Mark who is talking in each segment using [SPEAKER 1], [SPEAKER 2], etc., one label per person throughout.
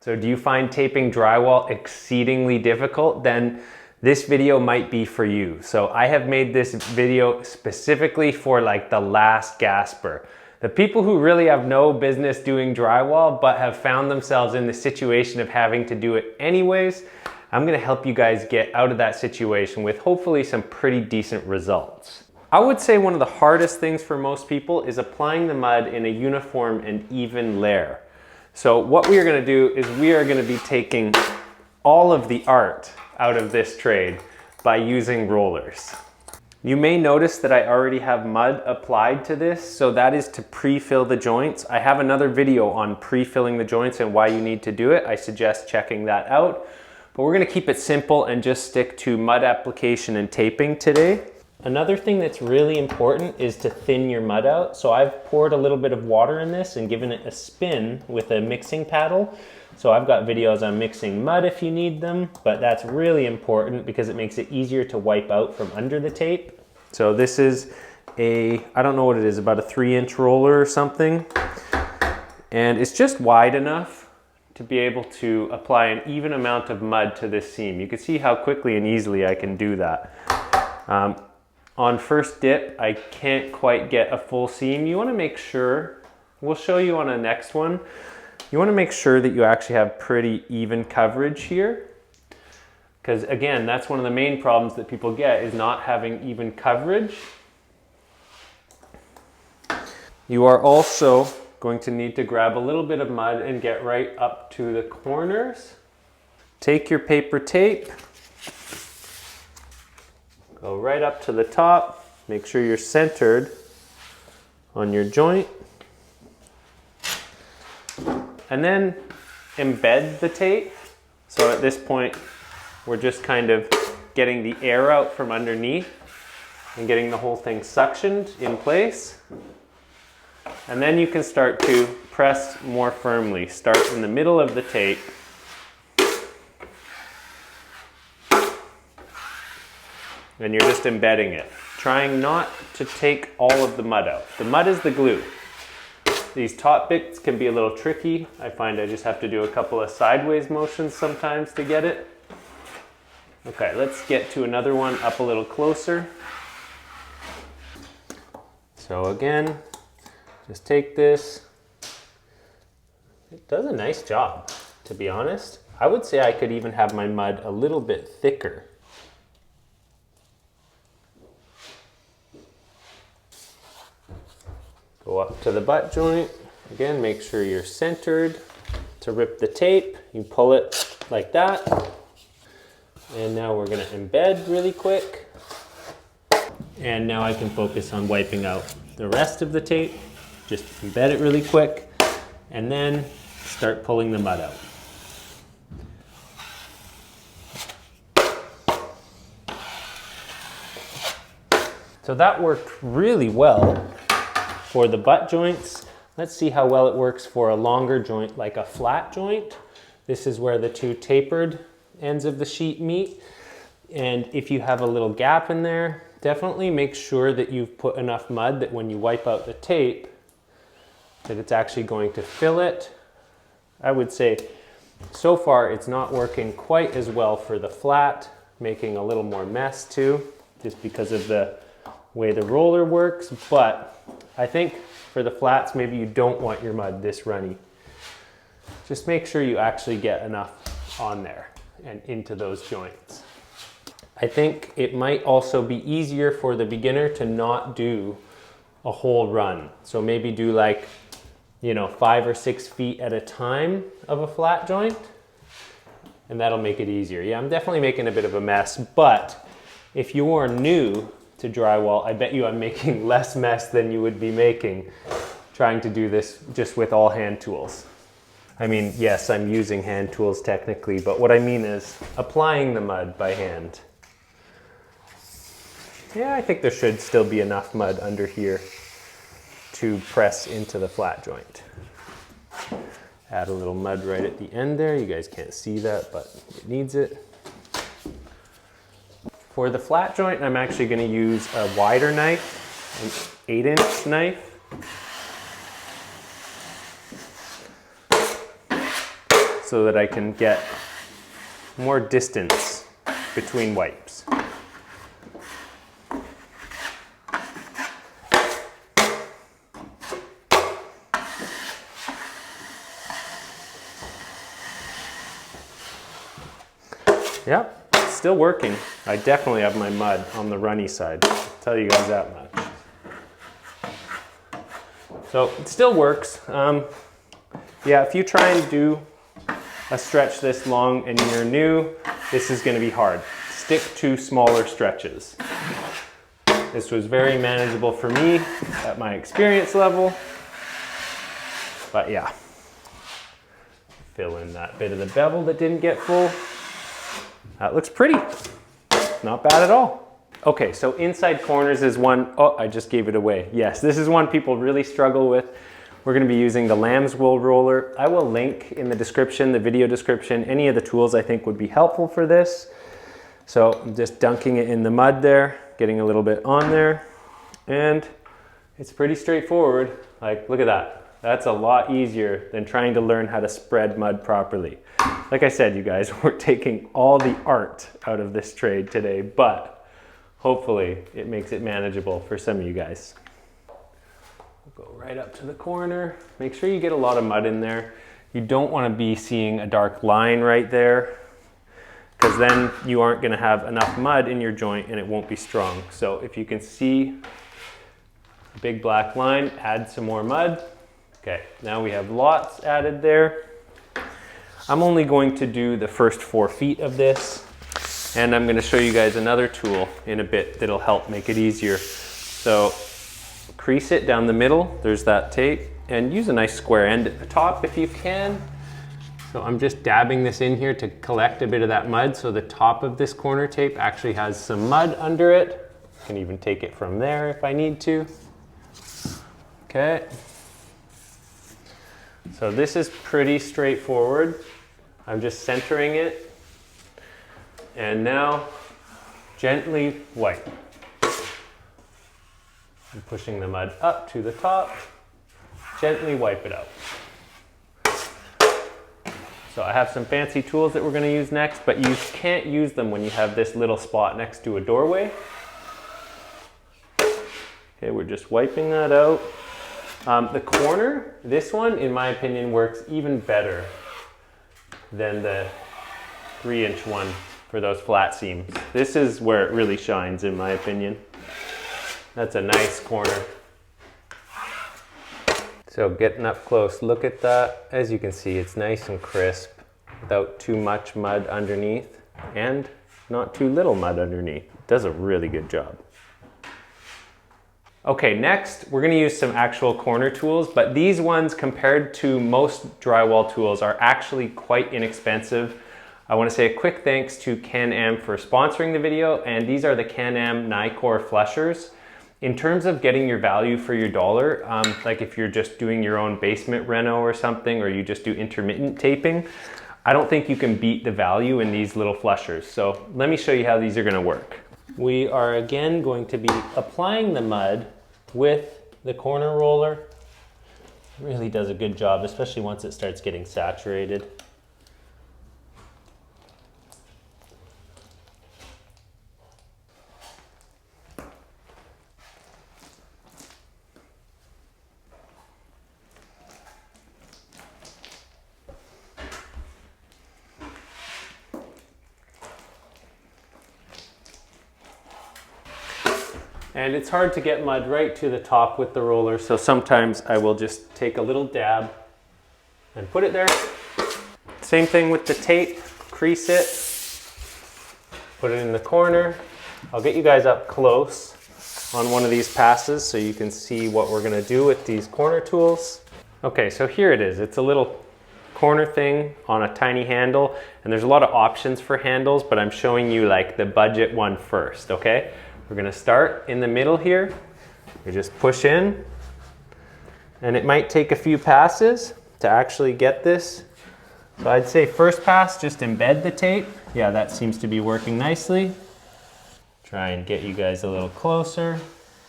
[SPEAKER 1] So do you find taping drywall exceedingly difficult? Then this video might be for you. So I have made this video specifically for like the last gasper. The people who really have no business doing drywall but have found themselves in the situation of having to do it anyways. I'm gonna help you guys get out of that situation with hopefully some pretty decent results. I would say one of the hardest things for most people is applying the mud in a uniform and even layer. So what we are gonna do is we are gonna be taking all of the art out of this trade by using rollers. You may notice that I already have mud applied to this, so that is to pre-fill the joints. I have another video on pre-filling the joints and why you need to do it. I suggest checking that out. But we're gonna keep it simple and just stick to mud application and taping today. Another thing that's really important is to thin your mud out. So I've poured a little bit of water in this and given it a spin with a mixing paddle. So I've got videos on mixing mud if you need them, but that's really important because it makes it easier to wipe out from under the tape. So this is I don't know what it is, about a 3-inch roller or something. And it's just wide enough to be able to apply an even amount of mud to this seam. You can see how quickly and easily I can do that. On first dip, I can't quite get a full seam. You wanna make sure, we'll show you on a next one, you wanna make sure that you actually have pretty even coverage here. Because again, that's one of the main problems that people get is not having even coverage. You are also going to need to grab a little bit of mud and get right up to the corners. Take your paper tape, go right up to the top, make sure you're centered on your joint. And then embed the tape. So at this point, we're just kind of getting the air out from underneath and getting the whole thing suctioned in place. And then you can start to press more firmly. Start in the middle of the tape. And you're just embedding it, trying not to take all of the mud out. The mud is the glue. These top bits can be a little tricky. I find I just have to do a couple of sideways motions sometimes to get it. Okay, let's get to another one up a little closer. So again, just take this. It does a nice job, to be honest. I would say I could even have my mud a little bit thicker. Go up to the butt joint. Again, make sure you're centered. To rip the tape, you pull it like that. And now we're gonna embed really quick. And now I can focus on wiping out the rest of the tape. Just embed it really quick and then start pulling the mud out. So that worked really well for the butt joints. Let's see how well it works for a longer joint, like a flat joint. This is where the two tapered ends of the sheet meet. And if you have a little gap in there, definitely make sure that you've put enough mud that when you wipe out the tape, that it's actually going to fill it. I would say so far it's not working quite as well for the flat, making a little more mess too, just because of the way the roller works. But I think for the flats, maybe you don't want your mud this runny. Just make sure you actually get enough on there and into those joints. I think it might also be easier for the beginner to not do a whole run. So maybe do like, 5 or 6 feet at a time of a flat joint, and that'll make it easier. Yeah, I'm definitely making a bit of a mess, but if you are new to drywall, I bet you I'm making less mess than you would be making trying to do this just with all hand tools. I mean, yes, I'm using hand tools technically, but what I mean is applying the mud by hand. Yeah, I think there should still be enough mud under here to press into the flat joint. Add a little mud right at the end there. You guys can't see that, but it needs it. For the flat joint, I'm actually going to use a wider knife, an 8-inch knife. so that I can get more distance between wipes. Yep, it's still working. I definitely have my mud on the runny side. I'll tell you guys that much. So it still works. Yeah, if you try and do a stretch this long and you're new, this is going to be hard. Stick to smaller stretches. This was very manageable for me at my experience level. But yeah, fill in that bit of the bevel that didn't get full. That looks pretty. Not bad at all. Okay, so inside corners is one, oh, I just gave it away. Yes, this is one people really struggle with. We're gonna be using the lamb's wool roller. I will link in the description, the video description, any of the tools I think would be helpful for this. So I'm just dunking it in the mud there, getting a little bit on there, and it's pretty straightforward. Like, look at that. That's a lot easier than trying to learn how to spread mud properly. Like I said, you guys, we're taking all the art out of this trade today, but hopefully it makes it manageable for some of you guys. We'll go right up to the corner. Make sure you get a lot of mud in there. You don't want to be seeing a dark line right there, because then you aren't going to have enough mud in your joint and it won't be strong. So if you can see a big black line, add some more mud. Okay, now we have lots added there. I'm only going to do the first 4 feet of this, and I'm going to show you guys another tool in a bit that'll help make it easier. So crease it down the middle, there's that tape, and use a nice square end at the top if you can. So I'm just dabbing this in here to collect a bit of that mud, so the top of this corner tape actually has some mud under it. I can even take it from there if I need to. Okay. So this is pretty straightforward. I'm just centering it, and now gently wipe. I'm pushing the mud up to the top, gently wipe it out. So I have some fancy tools that we're going to use next, but you can't use them when you have this little spot next to a doorway. Okay, we're just wiping that out. The corner, this one, in my opinion, works even better than the 3-inch one for those flat seams. This is where it really shines, in my opinion. That's a nice corner. So getting up close, look at that. As you can see, it's nice and crisp without too much mud underneath and not too little mud underneath. It does a really good job. Okay, next we're gonna use some actual corner tools, but these ones compared to most drywall tools are actually quite inexpensive. I wanna say a quick thanks to Can-Am for sponsoring the video, and these are the Can-Am Nicor flushers. In terms of getting your value for your dollar, like if you're just doing your own basement reno or something, or you just do intermittent taping, I don't think you can beat the value in these little flushers. So let me show you how these are gonna work. We are again going to be applying the mud with the corner roller. It really does a good job, especially once it starts getting saturated. And it's hard to get mud right to the top with the roller, so sometimes I will just take a little dab and put it there. Same thing with the tape, crease it, put it in the corner. I'll get you guys up close on one of these passes so you can see what we're gonna do with these corner tools. Okay, so here it is. It's a little corner thing on a tiny handle, and there's a lot of options for handles, but I'm showing you like the budget one first, okay? We're gonna start in the middle here. We just push in, and it might take a few passes to actually get this. So I'd say first pass, just embed the tape. Yeah, that seems to be working nicely. Try and get you guys a little closer.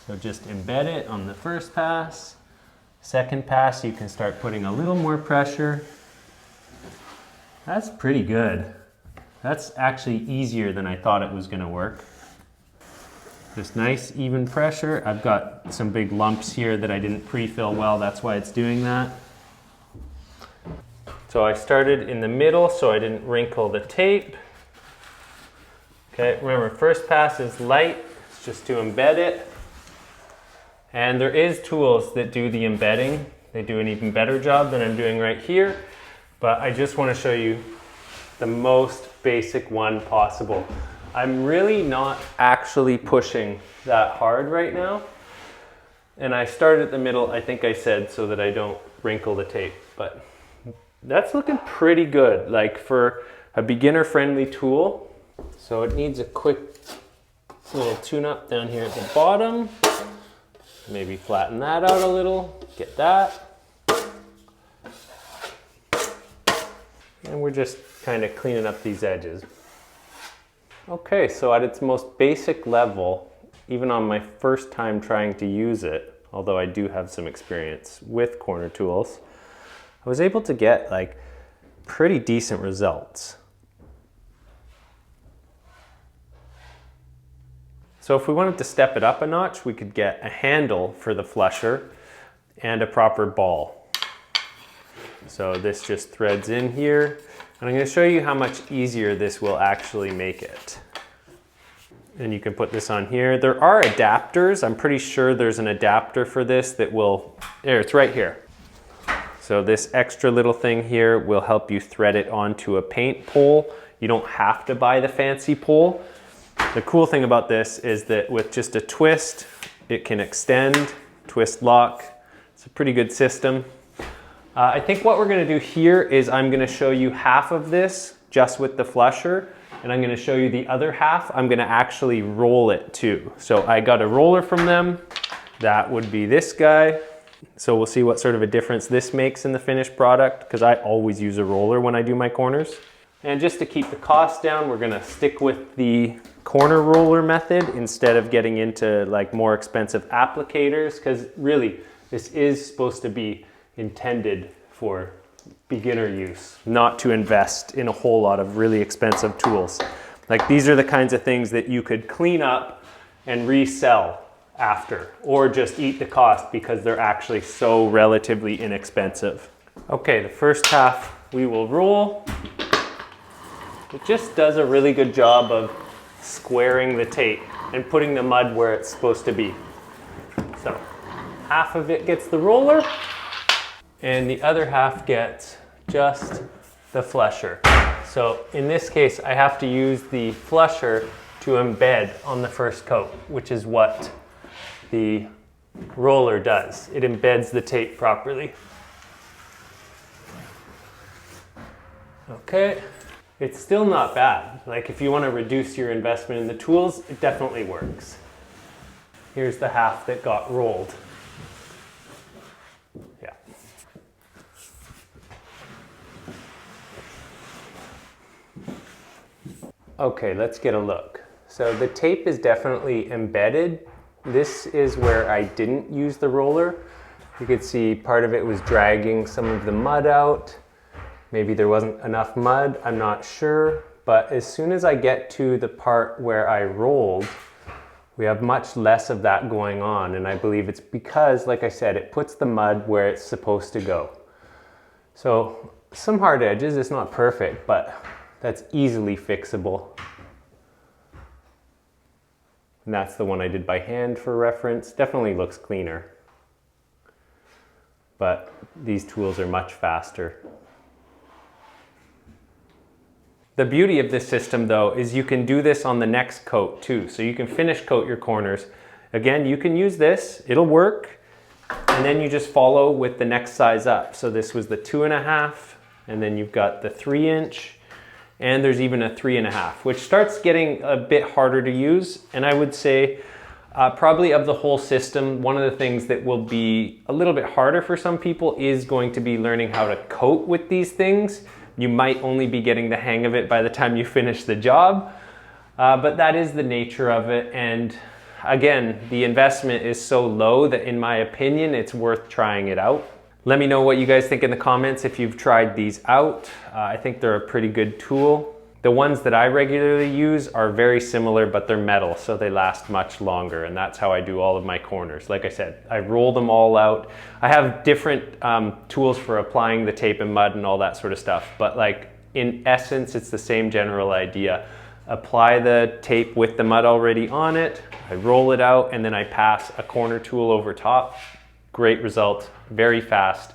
[SPEAKER 1] So just embed it on the first pass. Second pass, you can start putting a little more pressure. That's pretty good. That's actually easier than I thought it was gonna work. Just nice, even pressure. I've got some big lumps here that I didn't pre-fill well, that's why it's doing that. So I started in the middle so I didn't wrinkle the tape. Okay, remember, first pass is light, it's just to embed it. And there is tools that do the embedding. They do an even better job than I'm doing right here, but I just want to show you the most basic one possible. I'm really not actually pushing that hard right now. And I started at the middle, I think I said, so that I don't wrinkle the tape, but that's looking pretty good, like for a beginner-friendly tool. So it needs a quick little tune-up down here at the bottom. Maybe flatten that out a little, get that. And we're just kind of cleaning up these edges. Okay, so at its most basic level, even on my first time trying to use it, although I do have some experience with corner tools, I was able to get like pretty decent results. So if we wanted to step it up a notch, we could get a handle for the flusher and a proper ball. So this just threads in here. And I'm going to show you how much easier this will actually make it. And you can put this on here. There are adapters. I'm pretty sure there's an adapter for this that will, there, it's right here. So this extra little thing here will help you thread it onto a paint pole. You don't have to buy the fancy pole. The cool thing about this is that with just a twist, it can extend, twist lock. It's a pretty good system. I think what we're gonna do here is I'm gonna show you half of this just with the flusher, and I'm gonna show you the other half. I'm gonna actually roll it too. So I got a roller from them. That would be this guy. So we'll see what sort of a difference this makes in the finished product, because I always use a roller when I do my corners. And just to keep the cost down, we're gonna stick with the corner roller method instead of getting into like more expensive applicators, because really this is supposed to be intended for beginner use, not to invest in a whole lot of really expensive tools. Like these are the kinds of things that you could clean up and resell after, or just eat the cost because they're actually so relatively inexpensive. Okay, the first half we will roll. It just does a really good job of squaring the tape and putting the mud where it's supposed to be. So half of it gets the roller and the other half gets just the flusher. So in this case, I have to use the flusher to embed on the first coat, which is what the roller does. It embeds the tape properly. Okay, it's still not bad. Like if you want to reduce your investment in the tools, it definitely works. Here's the half that got rolled. Yeah. Okay, let's get a look. So the tape is definitely embedded. This is where I didn't use the roller. You could see part of it was dragging some of the mud out. Maybe there wasn't enough mud, I'm not sure. But as soon as I get to the part where I rolled, we have much less of that going on. And I believe it's because, like I said, it puts the mud where it's supposed to go. So some hard edges, it's not perfect, but that's easily fixable. And that's the one I did by hand for reference. Definitely looks cleaner. But these tools are much faster. The beauty of this system though is you can do this on the next coat too. So you can finish coat your corners. Again, you can use this, it'll work. And then you just follow with the next size up. So this was the 2.5, and then you've got the 3-inch. And there's even a 3.5, which starts getting a bit harder to use. And I would say probably of the whole system, one of the things that will be a little bit harder for some people is going to be learning how to coat with these things. You might only be getting the hang of it by the time you finish the job, but that is the nature of it. And again, the investment is so low that in my opinion, it's worth trying it out. Let me know what you guys think in the comments if you've tried these out. I think they're a pretty good tool. The ones that I regularly use are very similar, but they're metal, so they last much longer, and that's how I do all of my corners. Like I said, I roll them all out. I have different tools for applying the tape and mud and all that sort of stuff, but like in essence, it's the same general idea. Apply the tape with the mud already on it, I roll it out, and then I pass a corner tool over top. Great result, very fast.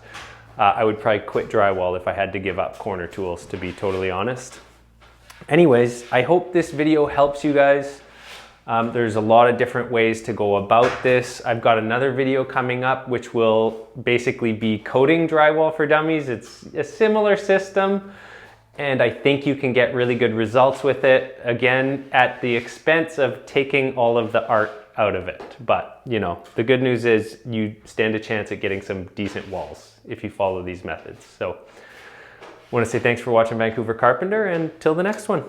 [SPEAKER 1] I would probably quit drywall if I had to give up corner tools, to be totally honest. Anyways, I hope this video helps you guys. There's a lot of different ways to go about this. I've got another video coming up which will basically be coating drywall for dummies. It's a similar system, and I think you can get really good results with it. Again, at the expense of taking all of the art out of it. But, you know, the good news is you stand a chance at getting some decent walls if you follow these methods. So I want to say thanks for watching Vancouver Carpenter, and till the next one.